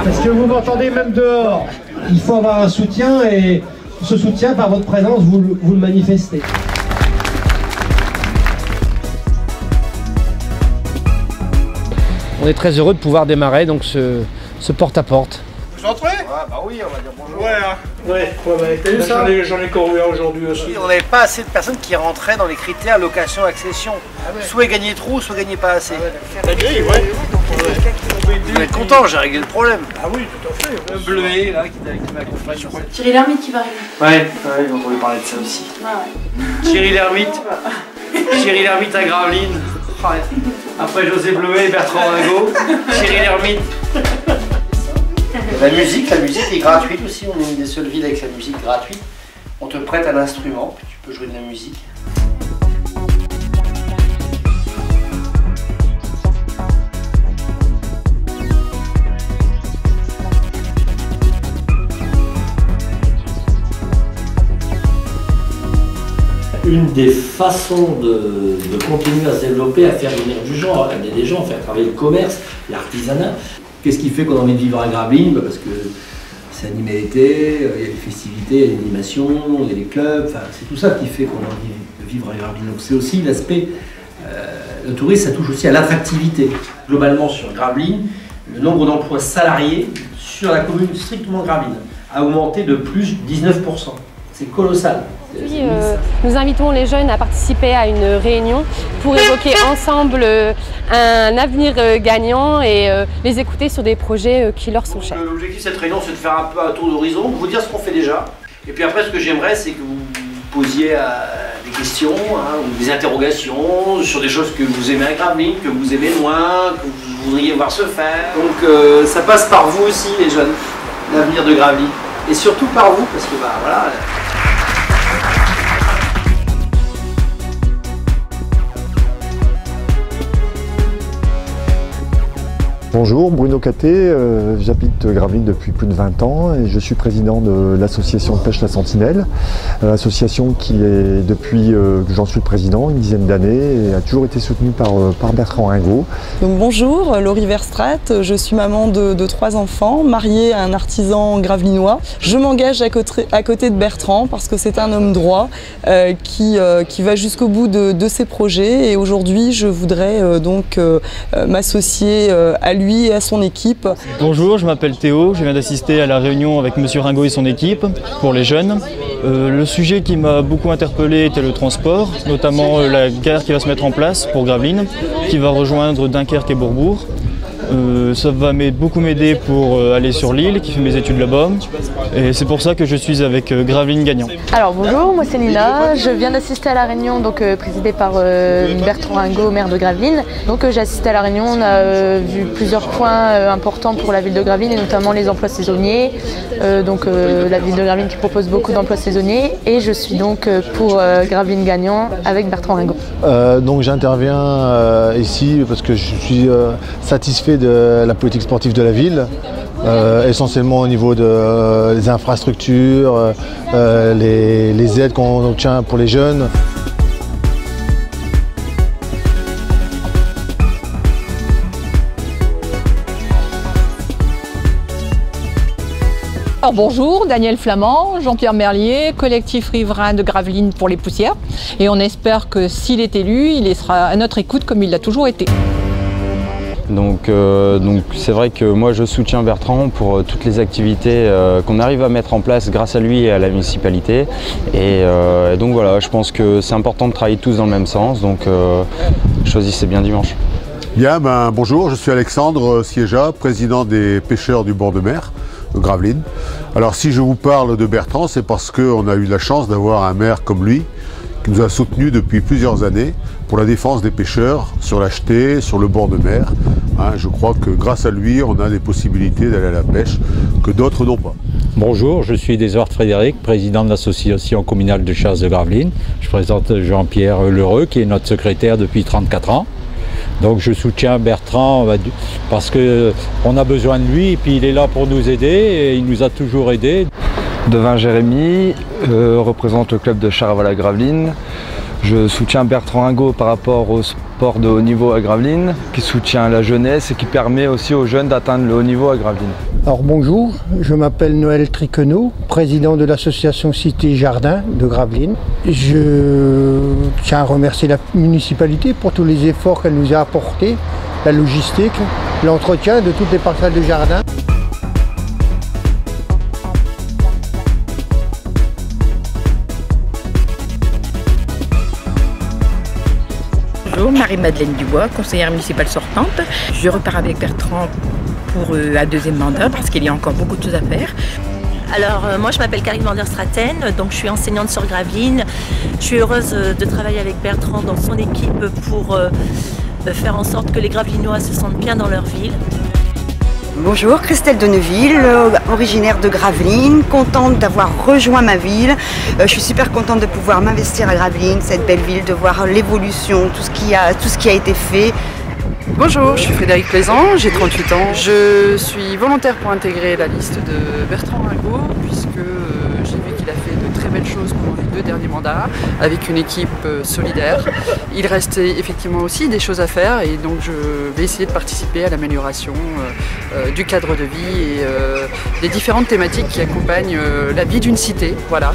Est-ce que vous m'entendez même dehors? Il faut avoir un soutien et ce soutien, par votre présence, vous le manifestez. On est très heureux de pouvoir démarrer donc ce porte-à-porte. Vous entrez? Bah oui, on va dire bonjour. Ouais, hein. T'as vu ça? J'en ai couru aujourd'hui aussi. On n'avait pas assez de personnes qui rentraient dans les critères location-accession. Soit ils gagnaient trop, soit ils gagnaient pas assez. La grille, ouais. Vous êtes content, j'ai réglé le problème. Ah oui, tout à fait. Le bleuet là qui m'accompagne. Thierry Lhermitte qui va arriver. Ouais, j'ai entendu parler de ça aussi. Thierry Lhermitte. Thierry Lhermitte à Gravelines. Après José Bleuet et Bertrand Ringot. Thierry Lhermitte. La musique est gratuite aussi. On est une des seules villes avec la musique gratuite. On te prête un instrument, puis tu peux jouer de la musique. Une des façons de continuer à se développer, à faire venir du genre, à amener des gens, à faire travailler le commerce, l'artisanat. Qu'est-ce qui fait qu'on a envie de vivre à Gravelines? Parce que c'est animé l'été, il y a les festivités, il y a l'animation, il y a les clubs, enfin, c'est tout ça qui fait qu'on a envie de vivre à Gravelines. Donc c'est aussi l'aspect, le tourisme, ça touche aussi à l'attractivité. Globalement sur Gravelines, le nombre d'emplois salariés sur la commune strictement Gravelines a augmenté de plus de 19%. C'est colossal. Puis, nous invitons les jeunes à participer à une réunion pour évoquer ensemble un avenir gagnant et les écouter sur des projets qui leur sont chers. L'objectif de cette réunion, c'est de faire un peu un tour d'horizon, de vous dire ce qu'on fait déjà. Et puis après, ce que j'aimerais, c'est que vous posiez des questions ou des interrogations sur des choses que vous aimez à Gravelines, que vous aimez moins, que vous voudriez voir se faire. Donc ça passe par vous aussi, les jeunes, l'avenir de Gravelines. Et surtout par vous, parce que voilà. Bonjour, Bruno Catté, j'habite Gravelines depuis plus de 20 ans et je suis président de l'association de pêche La Sentinelle, association qui est depuis que j'en suis le président, une dizaine d'années et a toujours été soutenue par Bertrand Ringot. Donc bonjour, Laurie Verstrat, je suis maman de 3 enfants, mariée à un artisan gravelinois. Je m'engage à côté de Bertrand parce que c'est un homme droit qui va jusqu'au bout de ses projets et aujourd'hui je voudrais donc m'associer à lui et à son équipe. Bonjour, je m'appelle Théo, je viens d'assister à la réunion avec Monsieur Ringot et son équipe pour les jeunes. Le sujet qui m'a beaucoup interpellé était le transport, notamment la gare qui va se mettre en place pour Gravelines, qui va rejoindre Dunkerque et Bourbourg. Ça va beaucoup m'aider pour aller sur l'île, qui fait mes études là-bas. Et c'est pour ça que je suis avec Gravelines Gagnant. Alors bonjour, moi c'est Nina, je viens d'assister à la réunion présidée par Bertrand Ringot, maire de Gravelines. Donc j'ai assisté à la réunion, on a vu plusieurs points importants pour la ville de Gravelines et notamment les emplois saisonniers. La ville de Gravelines qui propose beaucoup d'emplois saisonniers et je suis donc pour Gravelines Gagnant avec Bertrand Ringot. Donc j'interviens ici parce que je suis satisfait de la politique sportive de la ville, essentiellement au niveau des infrastructures, les aides qu'on obtient pour les jeunes. Alors bonjour, Daniel Flamand, Jean-Pierre Merlier, collectif riverain de Gravelines pour les poussières. Et on espère que s'il est élu, il sera à notre écoute comme il l'a toujours été. Donc c'est vrai que moi je soutiens Bertrand pour toutes les activités qu'on arrive à mettre en place grâce à lui et à la municipalité. Et donc voilà, je pense que c'est important de travailler tous dans le même sens, donc choisissez bien dimanche. Bien, bonjour, je suis Alexandre Siéja, président des pêcheurs du bord de mer de Gravelines. Alors si je vous parle de Bertrand, c'est parce qu'on a eu la chance d'avoir un maire comme lui, qui nous a soutenus depuis plusieurs années pour la défense des pêcheurs sur la jetée, sur le bord de mer. Je crois que grâce à lui, on a des possibilités d'aller à la pêche que d'autres n'ont pas. Bonjour, je suis Desart Frédéric, président de l'association communale de chasse de Gravelines. Je présente Jean-Pierre Lheureux, qui est notre secrétaire depuis 34 ans. Donc je soutiens Bertrand parce qu'on a besoin de lui et puis il est là pour nous aider et il nous a toujours aidés. Devin Jérémy, représente le club de Charaval-Gravelines. Je soutiens Bertrand Ringot par rapport au sport de haut niveau à Gravelines, qui soutient la jeunesse et qui permet aussi aux jeunes d'atteindre le haut niveau à Gravelines. Alors bonjour, je m'appelle Noël Triquenot, président de l'association Cité Jardin de Gravelines. Je tiens à remercier la municipalité pour tous les efforts qu'elle nous a apportés, la logistique, l'entretien de toutes les parcelles de jardin. Bonjour, Marie-Madeleine Dubois, conseillère municipale sortante. Je repars avec Bertrand pour un deuxième mandat parce qu'il y a encore beaucoup de choses à faire. Alors moi je m'appelle Karine Vanderstraten, donc je suis enseignante sur Gravelines. Je suis heureuse de travailler avec Bertrand dans son équipe pour faire en sorte que les Gravelinois se sentent bien dans leur ville. Bonjour, Christelle Deneville, originaire de Gravelines, contente d'avoir rejoint ma ville. Je suis super contente de pouvoir m'investir à Gravelines, cette belle ville, de voir l'évolution, tout ce qui a été fait. Bonjour, je suis Frédéric Plaisant, j'ai 38 ans. Je suis volontaire pour intégrer la liste de Bertrand Ringot puisque j'ai vu qu'il a fait de très belles choses pendant les 2 derniers mandats avec une équipe solidaire. Il reste effectivement aussi des choses à faire et donc je vais essayer de participer à l'amélioration du cadre de vie et des différentes thématiques qui accompagnent la vie d'une cité. Voilà.